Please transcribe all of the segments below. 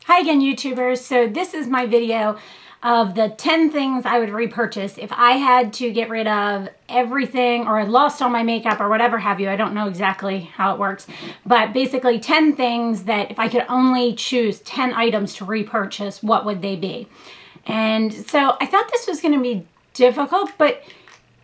Hi again, YouTubers. So this is my video of the 10 things I would repurchase if I had to get rid of everything or lost all my makeup or whatever have you. I don't know exactly how it works, but basically 10 things that if I could only choose 10 items to repurchase, what would they be? And so I thought this was going to be difficult, but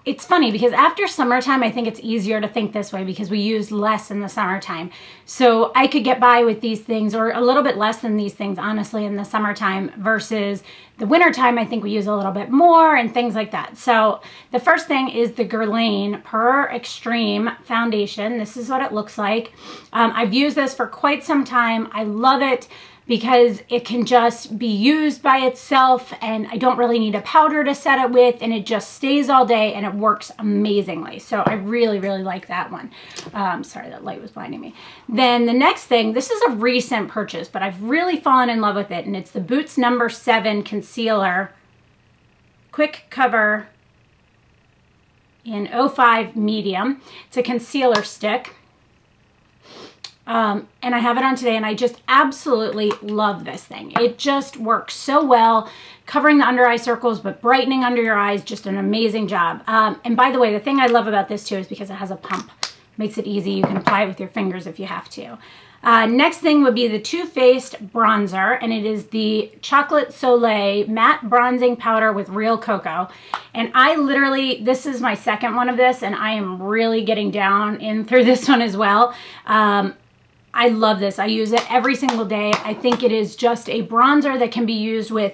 it's funny because after summertime, I think it's easier to think this way because we use less in the summertime. So I could get by with these things or a little bit less than these things, honestly, in the summertime versus the wintertime. I think we use a little bit more and things like that. So the first thing is the Guerlain Extreme foundation. This is what it looks like. I've used this for quite some time. I love it because it can just be used by itself and I don't really need a powder to set it with, and it just stays all day and it works amazingly. So I really, really like that one. Sorry, that light was blinding me. Then the next thing, this is a recent purchase, but I've really fallen in love with it, and it's the Boots No. 7 Concealer Quick Cover in 05 Medium. It's a concealer stick. And I have it on today, and I just absolutely love this thing. It just works so well, covering the under eye circles, but brightening under your eyes, just an amazing job. And by the way, the thing I love about this too is because it has a pump. Makes it easy. You can apply it with your fingers if you have to. Next thing would be the Too Faced bronzer, and it is the Chocolate Soleil Matte Bronzing Powder with Real Cocoa. And I literally, this is my second one of this, and I am really getting down in through this one as well. I love this. I use it every single day. I think it is just a bronzer that can be used with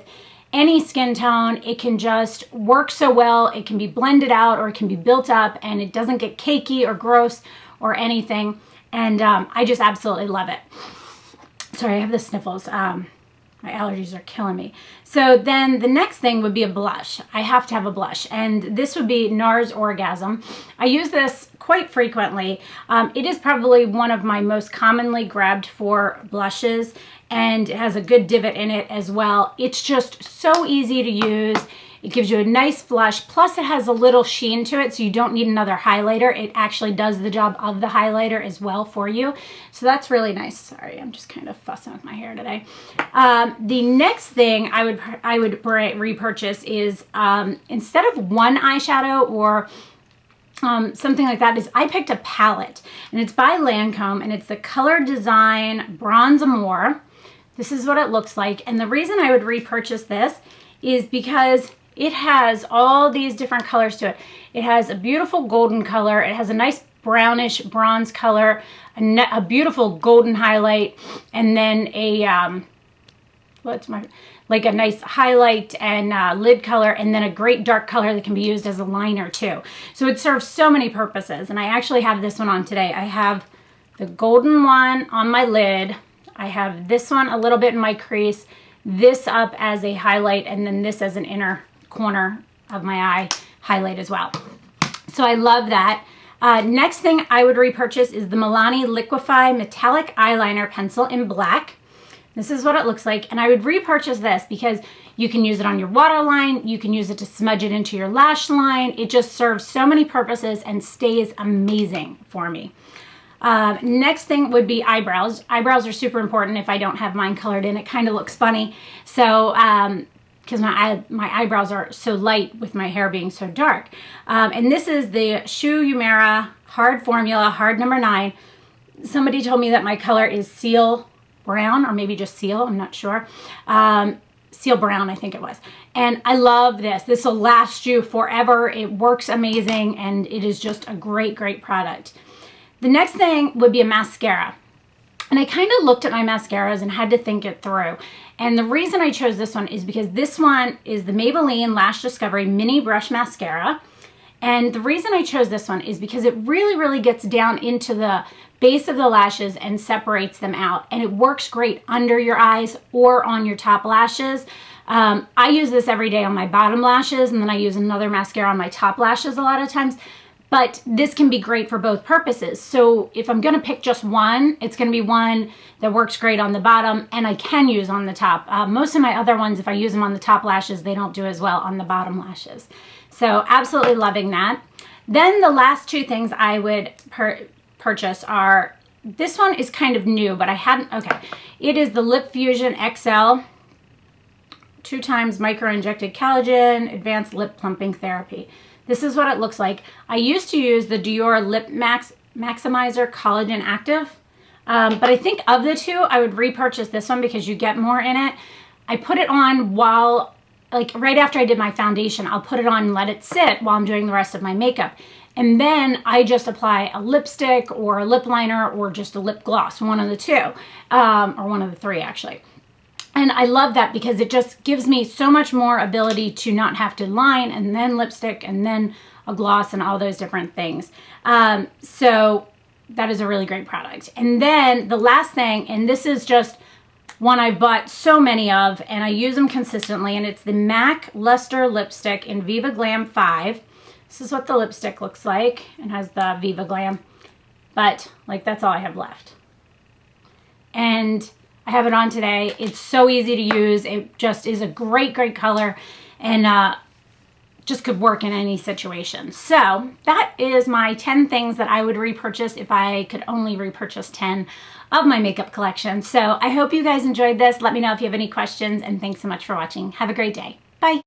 any skin tone. It can just work so well. It can be blended out or it can be built up, and it doesn't get cakey or gross or anything. And I just absolutely love it. Sorry, I have the sniffles. My allergies are killing me. So then the next thing would be a blush. I have to have a blush, and this would be NARS Orgasm. I use this quite frequently. It is probably one of my most commonly grabbed for blushes, and it has a good divot in it as well. It's just so easy to use. It gives you a nice flush, plus it has a little sheen to it, so you don't need another highlighter. It actually does the job of the highlighter as well for you. So that's really nice. Sorry, I'm just kind of fussing with my hair today. The next thing I would repurchase is instead of one eyeshadow or something like that, is I picked a palette, and it's by Lancome, and it's the Color Design Bronze Amour. This is what it looks like, and the reason I would repurchase this is because it has all these different colors to it. It has a beautiful golden color. It has a nice brownish bronze color, a beautiful golden highlight, and then a like a nice highlight and lid color, and then a great dark color that can be used as a liner too. So it serves so many purposes, and I actually have this one on today. I have the golden one on my lid. I have this one a little bit in my crease, this up as a highlight, and then this as an inner corner of my eye highlight as well. So I love that. Next thing I would repurchase is the Milani Liquify Metallic Eyeliner Pencil in black. This is what it looks like, and I would repurchase this because you can use it on your waterline, you can use it to smudge it into your lash line. It just serves so many purposes and stays amazing for me. Next thing would be eyebrows. Eyebrows are super important. If I don't have mine colored in, it kind of looks funny. So, because my eyebrows are so light with my hair being so dark. And this is the Uemera Hard Formula, Hard No. 9. Somebody told me that my color is Seal Brown, or maybe just Seal, I'm not sure. Seal Brown, I think it was. And I love this. This will last you forever. It works amazing, and it is just a great, great product. The next thing would be a mascara. And I kind of looked at my mascaras and had to think it through. And the reason I chose this one is because this one is the Maybelline Lash Discovery Mini Brush Mascara. And the reason I chose this one is because it really, really gets down into the base of the lashes and separates them out. And it works great under your eyes or on your top lashes. I use this every day on my bottom lashes, and then I use another mascara on my top lashes a lot of times. But this can be great for both purposes. So if I'm gonna pick just one, it's gonna be one that works great on the bottom and I can use on the top. Most of my other ones, if I use them on the top lashes, they don't do as well on the bottom lashes. So absolutely loving that. Then the last two things I would purchase are this one is kind of new, but I hadn't, okay. It is the Lip Fusion XL 2 times micro-injected collagen, advanced lip plumping therapy. This is what it looks like. I used to use the Dior Lip Maximizer Collagen Active, but I think of the two, I would repurchase this one because you get more in it. I put it on while, like right after I did my foundation, I'll put it on and let it sit while I'm doing the rest of my makeup. And then I just apply a lipstick or a lip liner or just a lip gloss, one of the two, or one of the three actually. And I love that because it just gives me so much more ability to not have to line and then lipstick and then a gloss and all those different things. So that is a really great product. And then the last thing, and this is just one I've bought so many of and I use them consistently, and it's the MAC Luster Lipstick in Viva Glam 5. This is what the lipstick looks like. It has the Viva Glam, but like that's all I have left. And I have it on today. It's so easy to use. It just is a great, great color and just could work in any situation. So that is my 10 things that I would repurchase if I could only repurchase 10 of my makeup collection. So I hope you guys enjoyed this. Let me know if you have any questions, and thanks so much for watching. Have a great day.